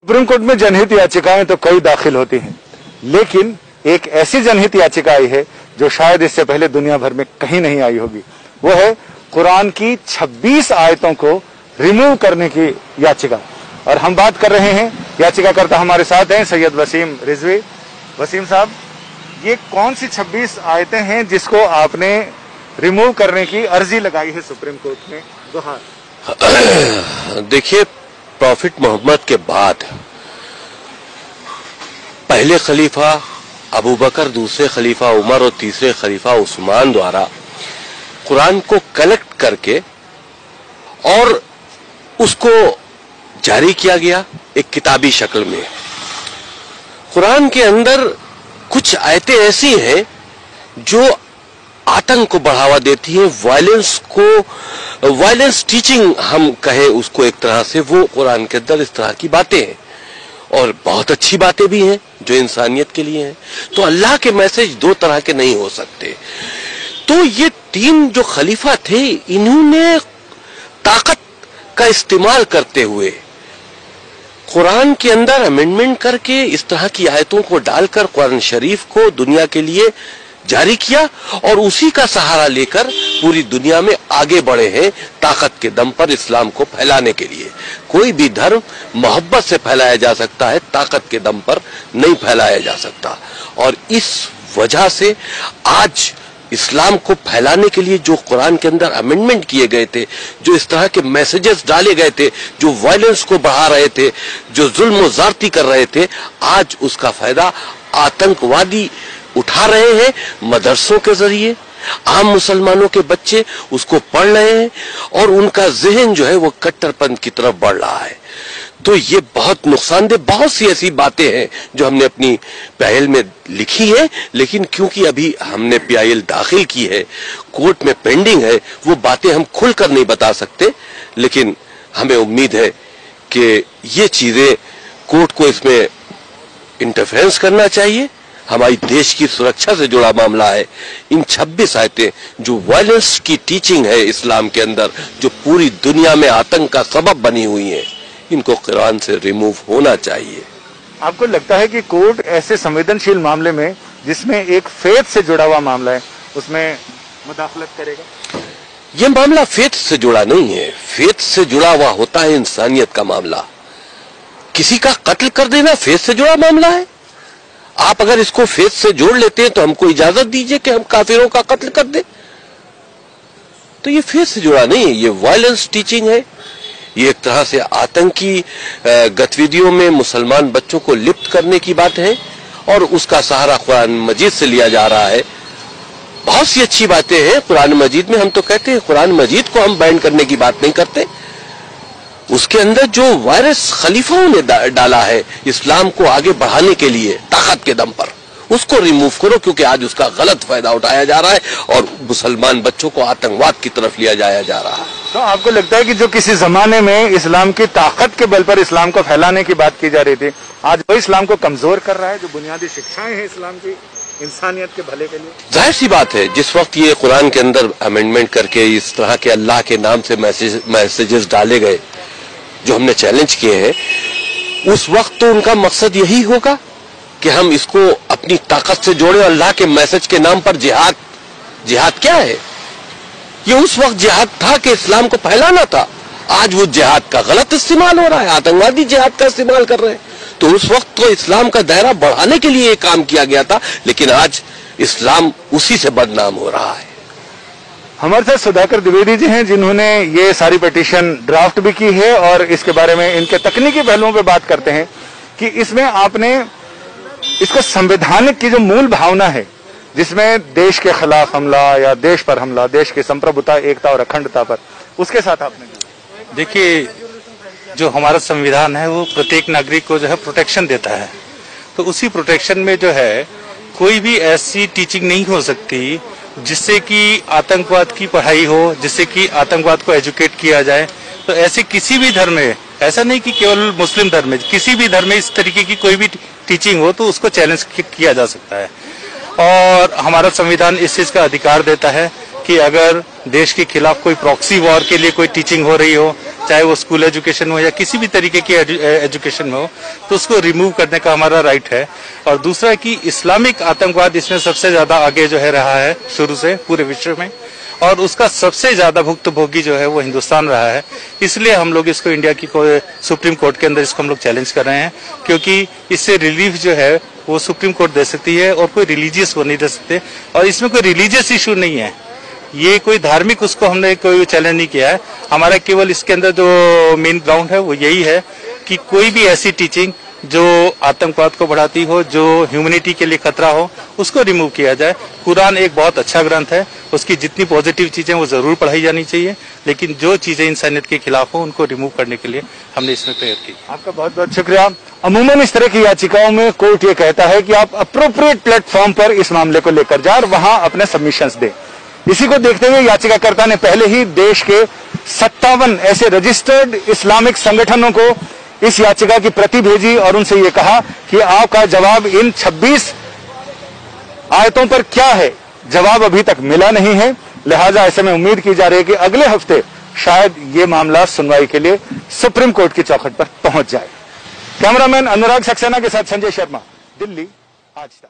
Supreme court में जनहित याचिकाएं तो कई दाखिल होती हैं, लेकिन एक ऐसी जनहित याचिका आई है जो शायद इससे पहले दुनिया भर में कहीं नहीं आई होगी। वो है कुरान की 26 आयतों को रिमूव करने की याचिका। और हम बात कर रहे हैं, याचिकाकर्ता हमारे साथ हैं सैयद वसीम रिजवी। वसीम साहब, ये कौन सी 26 आयतें हैं जिसको आपने रिमूव करने की अर्जी लगाई है सुप्रीम कोर्ट में? देखिए, प्रॉफिट मोहम्मद के बाद पहले खलीफा अबू बकर, दूसरे खलीफा उमर और तीसरे खलीफा उस्मान द्वारा कुरान को कलेक्ट करके और उसको जारी किया गया एक किताबी शक्ल में। कुरान के अंदर कुछ आयतें ऐसी हैं जो आतंक को बढ़ावा देती है, वायलेंस टीचिंग हम कहें उसको एक तरह से, वो कुरान के अंदर इस तरह की बातें हैं और बहुत अच्छी बातें भी हैं जो इंसानियत के लिए हैं। तो अल्लाह के मैसेज दो तरह के नहीं हो सकते। तो ये तीन जो खलीफा थे, इन्होंने ताकत का इस्तेमाल करते हुए कुरान के अंदर अमेंडमेंट करके इस तरह की आयतों को डालकर कुरान शरीफ को दुनिया के लिए जारी किया और उसी का सहारा लेकर पूरी दुनिया में आगे बढ़े हैं ताकत के दम पर इस्लाम को फैलाने के लिए। कोई भी धर्म मोहब्बत से फैलाया जा सकता है, ताकत के दम पर नहीं फैलाया जा सकता। और इस वजह से आज इस्लाम को फैलाने के लिए जो कुरान के अंदर अमेंडमेंट किए गए थे, जो इस तरह के मैसेजेस डाले गए थे, जो वायलेंस को बढ़ा रहे थे, जो जुल्म और ज़्यादती कर रहे थे, आज उसका फायदा आतंकवादी उठा रहे हैं। मदरसों के जरिए आम मुसलमानों के बच्चे उसको पढ़ रहे हैं और उनका जहन जो है वो कट्टरपंथ की तरफ बढ़ रहा है। तो ये बहुत नुकसानदेह, बहुत सी ऐसी बातें हैं जो हमने अपनी पहल में लिखी है, लेकिन क्योंकि अभी हमने PIL दाखिल की है, कोर्ट में पेंडिंग है, वो बातें हम खुलकर नहीं बता सकते। लेकिन हमें उम्मीद है कि ये चीजें कोर्ट को इसमें इंटरफेरेंस करना चाहिए। हमारी देश की सुरक्षा से जुड़ा मामला है। इन 26 आयतें जो वायलेंस की टीचिंग है इस्लाम के अंदर, जो पूरी दुनिया में आतंक का सबब बनी हुई है, इनको कुरान से रिमूव होना चाहिए। आपको लगता है कि कोर्ट ऐसे संवेदनशील मामले में, जिसमें एक फेथ से जुड़ा हुआ मामला है, उसमें मुदाखलत करेगा? यह मामला फेथ से जुड़ा नहीं है। फेथ से जुड़ा हुआ होता है इंसानियत का मामला। किसी का कत्ल कर देना फेथ से जुड़ा मामला है। आप अगर इसको फेथ से जोड़ लेते हैं तो हमको इजाजत दीजिए कि हम काफिरों का कत्ल कर दें। तो ये फेथ से जुड़ा नहीं है, ये वायलेंस टीचिंग है। ये एक तरह से आतंकी गतिविधियों में मुसलमान बच्चों को लिप्त करने की बात है और उसका सहारा कुरान मजीद से लिया जा रहा है। बहुत सी अच्छी बातें हैं कुरान मजीद में। हम तो कहते हैं कुरान मजीद को हम बैन करने की बात नहीं करते। उसके अंदर जो वायरस खलीफाओं ने डाला है इस्लाम को आगे बढ़ाने के लिए ताकत के दम पर, उसको रिमूव करो, क्योंकि आज उसका गलत फायदा उठाया जा रहा है और मुसलमान बच्चों को आतंकवाद की तरफ लिया जाया जा रहा है। तो आपको लगता है कि जो किसी जमाने में इस्लाम की ताकत के बल पर इस्लाम को फैलाने की बात की जा रही थी, आज वो इस्लाम को कमजोर कर रहा है? जो बुनियादी शिक्षाएं हैं इस्लाम की इंसानियत के भले के लिए, जाहिर सी बात है, जिस वक्त ये कुरान के अंदर अमेंडमेंट करके इस तरह के अल्लाह के नाम से मैसेजेस डाले गए जो हमने चैलेंज किए हैं, उस वक्त तो उनका मकसद यही होगा कि हम इसको अपनी ताकत से जोड़े। अल्लाह के मैसेज के नाम पर जिहाद क्या है? ये उस वक्त जिहाद था कि इस्लाम को फैलाना था। आज वो जिहाद का गलत इस्तेमाल हो रहा है, आतंकवादी जिहाद का इस्तेमाल कर रहे हैं। तो उस वक्त तो इस्लाम का दायरा बढ़ाने के लिए ये काम किया गया था, लेकिन आज इस्लाम उसी से बदनाम हो रहा है। हमारे साथ सुधाकर द्विवेदी जी हैं, जिन्होंने ये सारी पिटीशन ड्राफ्ट भी की है और इसके बारे में इनके तकनीकी पहलुओं पे बात करते हैं कि इसमें आपने इसको संवैधानिक की जो मूल भावना है, जिसमें देश के खिलाफ हमला या देश पर हमला, देश की संप्रभुता, एकता और अखंडता पर, उसके साथ आपने देखिए, जो हमारा संविधान है वो प्रत्येक नागरिक को जो है प्रोटेक्शन देता है। तो उसी प्रोटेक्शन में जो है कोई भी ऐसी टीचिंग नहीं हो सकती जिससे कि आतंकवाद की पढ़ाई हो, जिससे कि आतंकवाद को एजुकेट किया जाए। तो ऐसे किसी भी धर्म में, ऐसा नहीं कि केवल मुस्लिम धर्म में, किसी भी धर्म में इस तरीके की कोई भी टीचिंग हो तो उसको चैलेंज किया जा सकता है। और हमारा संविधान इस चीज का अधिकार देता है कि अगर देश के खिलाफ कोई प्रॉक्सी वॉर के लिए कोई टीचिंग हो रही हो चाहे वो स्कूल एजुकेशन हो या किसी भी तरीके की एजुकेशन में हो, तो उसको रिमूव करने का हमारा राइट है। और दूसरा कि इस्लामिक आतंकवाद इसमें सबसे ज्यादा आगे जो है रहा है शुरू से पूरे विश्व में, और उसका सबसे ज्यादा भुक्तभोगी जो है वो हिंदुस्तान रहा है। इसलिए हम लोग इसको इंडिया की सुप्रीम कोर्ट के अंदर इसको हम लोग चैलेंज कर रहे हैं, क्योंकि इससे रिलीफ जो है वो सुप्रीम कोर्ट दे सकती है और कोई रिलीजियस वो नहीं दे सकते। और इसमें कोई रिलीजियस इशू नहीं है, ये कोई धार्मिक उसको हमने कोई चैलेंज नहीं किया है। हमारा केवल इसके अंदर जो मेन ग्राउंड है वो यही है कि कोई भी ऐसी टीचिंग जो आतंकवाद को बढ़ाती हो, जो ह्यूमैनिटी के लिए खतरा हो, उसको रिमूव किया जाए। कुरान एक बहुत अच्छा ग्रंथ है, उसकी जितनी पॉजिटिव चीजें वो जरूर पढ़ाई जानी चाहिए, लेकिन जो चीजें इंसानियत के खिलाफ हो उनको रिमूव करने के लिए हमने इसमें प्रेयर की। आपका बहुत बहुत शुक्रिया। अमूमन इस तरह की याचिकाओं में कोर्ट ये कहता है कि आप अप्रोप्रिएट प्लेटफॉर्म पर इस मामले को लेकर जाए और वहां अपने सबमिशंस दें। इसी को देखते हुए याचिकाकर्ता ने पहले ही देश के 57 ऐसे रजिस्टर्ड इस्लामिक संगठनों को इस याचिका की प्रति भेजी और उनसे ये कहा कि आपका जवाब इन 26 आयतों पर क्या है, जवाब अभी तक मिला नहीं है। लिहाजा ऐसे में उम्मीद की जा रही है कि अगले हफ्ते शायद ये मामला सुनवाई के लिए सुप्रीम कोर्ट की चौखट पर पहुंच जाए। कैमरामैन अनुराग सक्सेना के साथ संजय शर्मा, दिल्ली, आज तक।